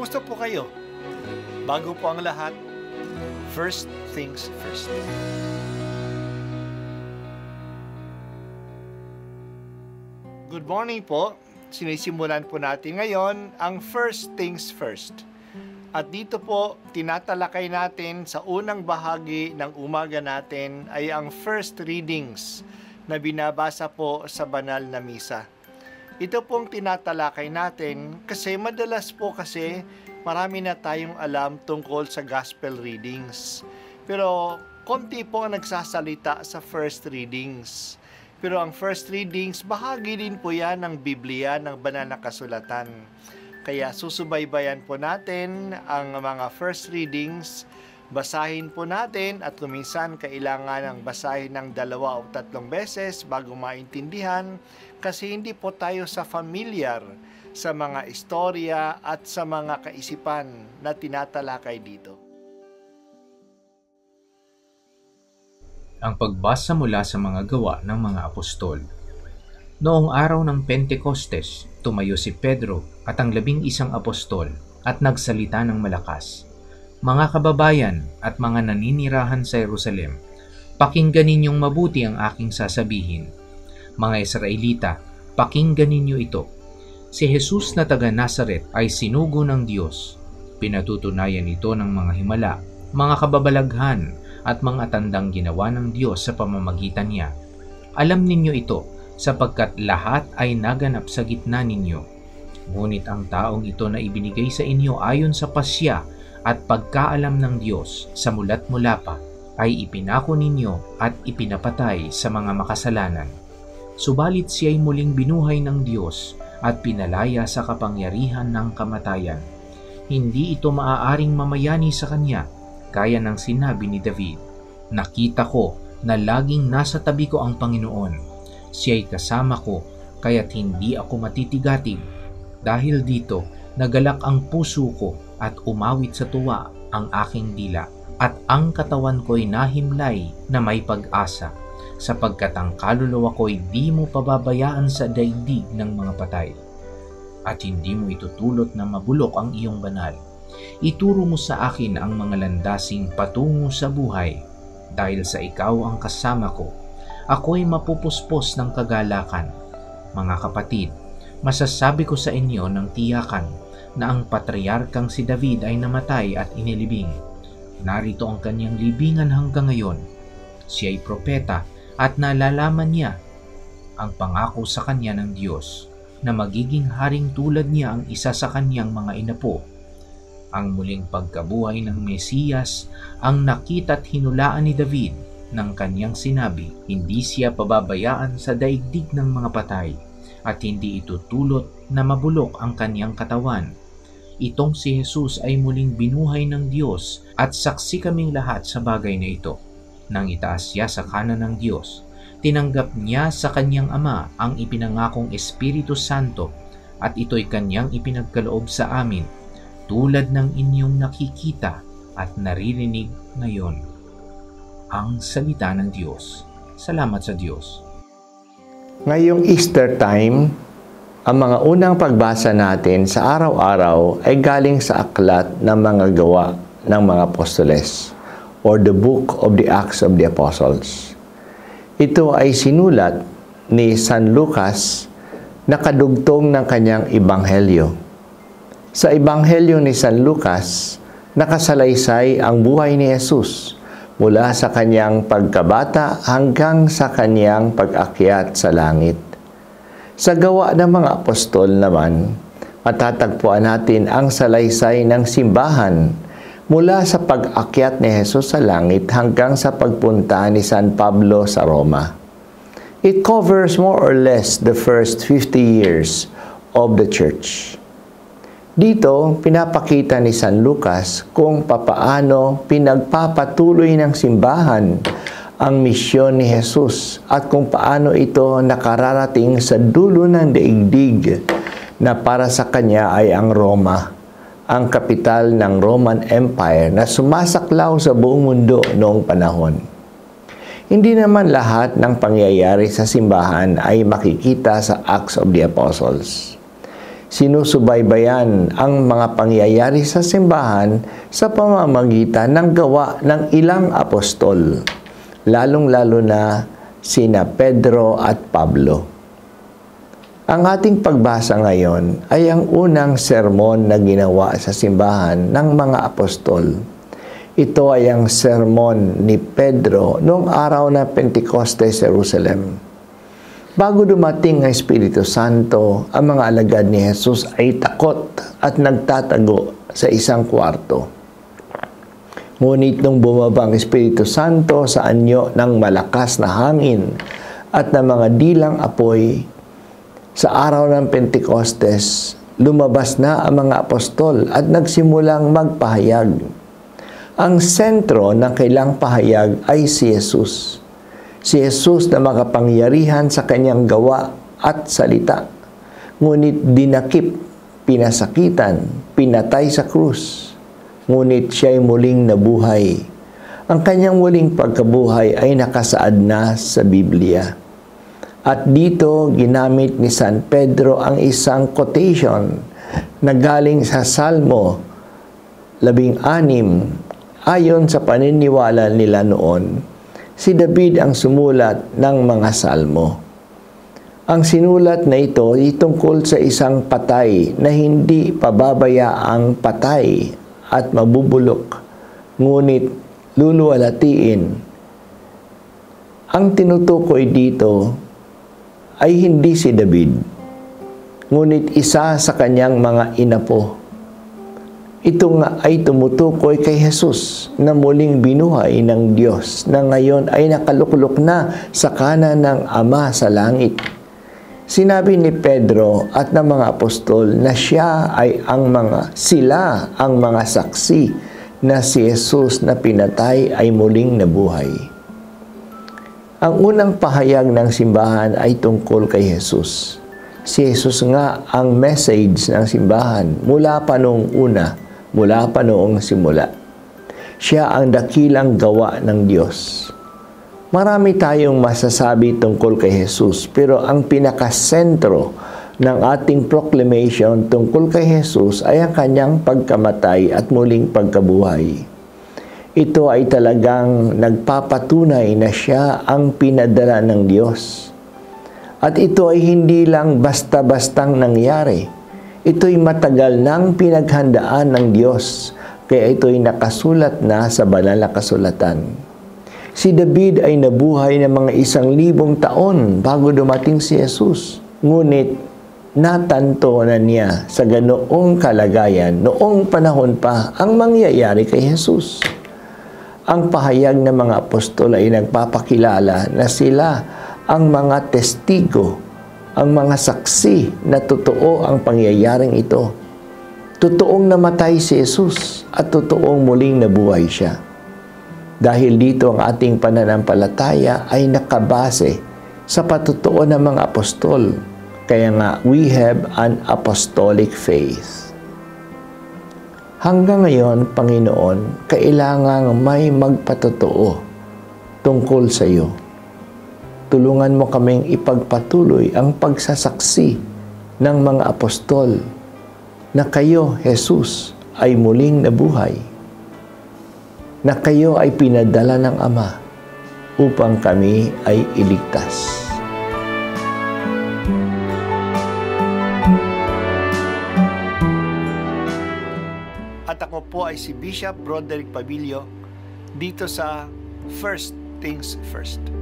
Kumusta po kayo? Bago po ang lahat, first things first. Good morning po. Sinisimulan po natin ngayon ang first things first. At dito po, tinatalakay natin sa unang bahagi ng umaga natin ay ang first readings na binabasa po sa banal na misa. Ito pong tinatalakay natin kasi madalas po marami na tayong alam tungkol sa gospel readings. Pero konti po ang nagsasalita sa first readings. Pero ang first readings, bahagi din po yan ng Biblia, ng banal na kasulatan. Kaya susubaybayan po natin ang mga first readings, basahin po natin at kuminsan kailangan ng basahin ng 2 o 3 beses bago maintindihan kasi hindi po tayo familiar sa mga istorya at sa mga kaisipan na tinatalakay dito. Ang pagbasa mula sa mga gawa ng mga apostol. Noong araw ng Pentecostes, tumayo si Pedro at ang 11 apostol at nagsalita ng malakas. Mga kababayan at mga naninirahan sa Jerusalem, pakinggan ninyong mabuti ang aking sasabihin. Mga Israelita, pakinggan ninyo ito. Si Jesus na taga Nazaret ay sinugo ng Diyos. Pinatutunayan ito ng mga himala, mga kababalaghan at mga tandang ginawa ng Diyos sa pamamagitan niya. Alam ninyo ito sapagkat lahat ay naganap sa gitna ninyo. Ngunit ang taong ito na ibinigay sa inyo ayon sa pasya at pagkaalam ng Diyos sa mulat mula pa ay ipinako ninyo at ipinapatay sa mga makasalanan. Subalit siya ay muling binuhay ng Diyos at pinalaya sa kapangyarihan ng kamatayan. Hindi ito maaaring mamayani sa kanya, gaya ng sinabi ni David. Nakita ko na laging nasa tabi ko ang Panginoon. Siya'y kasama ko, kaya't hindi ako matitigatig. Dahil dito, nagalak ang puso ko at umawit sa tuwa ang aking dila. At ang katawan ko'y nahimlay na may pag-asa, sapagkat ang kaluluwa ko'y di mo pababayaan sa daigdig ng mga patay. At hindi mo itutulot na mabulok ang iyong banal. Ituro mo sa akin ang mga landasing patungo sa buhay. Dahil sa ikaw ang kasama ko, ako'y mapupuspos ng kagalakan. Mga kapatid, masasabi ko sa inyo ng tiyakan na ang patriarkang si David ay namatay at inilibing. Narito ang kanyang libingan hanggang ngayon. Siya'y propeta at nalalaman niya ang pangako sa kanya ng Diyos na magiging haring tulad niya ang isa sa kanyang mga inapo. Ang muling pagkabuhay ng Mesiyas ang nakita at hinulaan ni David ng kanyang sinabi, hindi siya pababayaan sa daigdig ng mga patay at hindi itutulot na mabulok ang kanyang katawan. Itong si Jesus ay muling binuhay ng Diyos at saksi kaming lahat sa bagay na ito. Nang itaas siya sa kanan ng Diyos, tinanggap niya sa kanyang Ama ang ipinangakong Espiritu Santo at ito'y kanyang ipinagkaloob sa amin tulad ng inyong nakikita at naririnig ngayon. Ang salita ng Diyos. Salamat sa Diyos. Ngayong Easter time, ang mga unang pagbasa natin sa araw-araw ay galing sa aklat ng mga gawa ng mga apostoles or the book of the Acts of the Apostles. Ito ay sinulat ni San Lucas na kadugtong ng kanyang ebanghelyo. Sa ebanghelyo ni San Lucas, nakasalaysay ang buhay ni Jesus mula sa kanyang pagkabata hanggang sa kanyang pag-akyat sa langit. Sa gawa ng mga apostol naman, matatagpuan natin ang salaysay ng simbahan mula sa pag-akyat ni Jesus sa langit hanggang sa pagpunta ni San Pablo sa Roma. It covers more or less the first 50 years of the church. Dito, pinapakita ni San Lucas kung papaano pinagpapatuloy ng simbahan ang misyon ni Jesus at kung paano ito nakararating sa dulo ng daigdig na para sa kanya ay ang Roma, ang kapital ng Roman Empire na sumasaklaw sa buong mundo noong panahon. Hindi naman lahat ng pangyayari sa simbahan ay makikita sa Acts of the Apostles. Sinusubaybayan ang mga pangyayari sa simbahan sa pamamagitan ng gawa ng ilang apostol, lalong-lalo na sina Pedro at Pablo. Ang ating pagbasa ngayon ay ang unang sermon na ginawa sa simbahan ng mga apostol. Ito ay ang sermon ni Pedro noong araw na Pentecostes sa Jerusalem. Bago dumating ang Espiritu Santo, ang mga alagad ni Jesus ay takot at nagtatago sa isang kwarto. Ngunit nung bumaba ang Espiritu Santo sa anyo ng malakas na hangin at ng mga dilang apoy, sa araw ng Pentecostes, lumabas na ang mga apostol at nagsimulang magpahayag. Ang sentro ng kailang pahayag ay si Jesus. Si Jesus na makapangyarihan sa kanyang gawa at salita, ngunit dinakip, pinasakitan, pinatay sa krus, ngunit siya'y muling nabuhay. Ang kanyang muling pagkabuhay ay nakasaad na sa Biblia. At dito ginamit ni San Pedro ang isang quotation na galing sa Salmo 16. Ayon sa paniniwala nila noon, si David ang sumulat ng mga salmo. Ang sinulat na ito ay tungkol sa isang patay na hindi pababayaang patay at mabubulok, ngunit luluwalatiin. Ang tinutukoy dito ay hindi si David, ngunit isa sa kanyang mga inapo. Ito nga ay tumutukoy kay Jesus na muling binuhay ng Diyos na ngayon ay nakaluklok na sa kanan ng Ama sa langit. Sinabi ni Pedro at ng mga apostol na sila ang mga saksi na si Jesus na pinatay ay muling nabuhay. Ang unang pahayag ng simbahan ay tungkol kay Jesus. Si Jesus nga ang message ng simbahan mula pa noong una, mula pa noong simula. Siya ang dakilang gawa ng Diyos. Marami tayong masasabi tungkol kay Jesus, pero ang pinakasentro ng ating proclamation tungkol kay Jesus ay ang kanyang pagkamatay at muling pagkabuhay. Ito ay talagang nagpapatunay na siya ang pinadala ng Diyos. At ito ay hindi lang basta-bastang nangyari. Ito'y matagal nang pinaghandaan ng Diyos, kaya ito'y nakasulat na sa banal na kasulatan. Si David ay nabuhay ng mga 1,000 taon bago dumating si Jesus. Ngunit natanto na niya sa ganoong kalagayan, noong panahon pa, ang mangyayari kay Jesus. Ang pahayag ng mga apostol ay nagpapakilala na sila ang mga testigo, ang mga saksi na totoo ang pangyayaring ito. Totoong namatay si Jesus at totoong muling nabuhay siya. Dahil dito ang ating pananampalataya ay nakabase sa patotoo ng mga apostol. Kaya nga, we have an apostolic faith. Hanggang ngayon, Panginoon, kailangang may magpatotoo tungkol sa iyo. Tulungan mo kaming ipagpatuloy ang pagsasaksi ng mga apostol na kayo, Jesus, ay muling nabuhay, na kayo ay pinadala ng Ama upang kami ay iligtas. At ako po ay si Bishop Broderick Pabilio dito sa First Things First.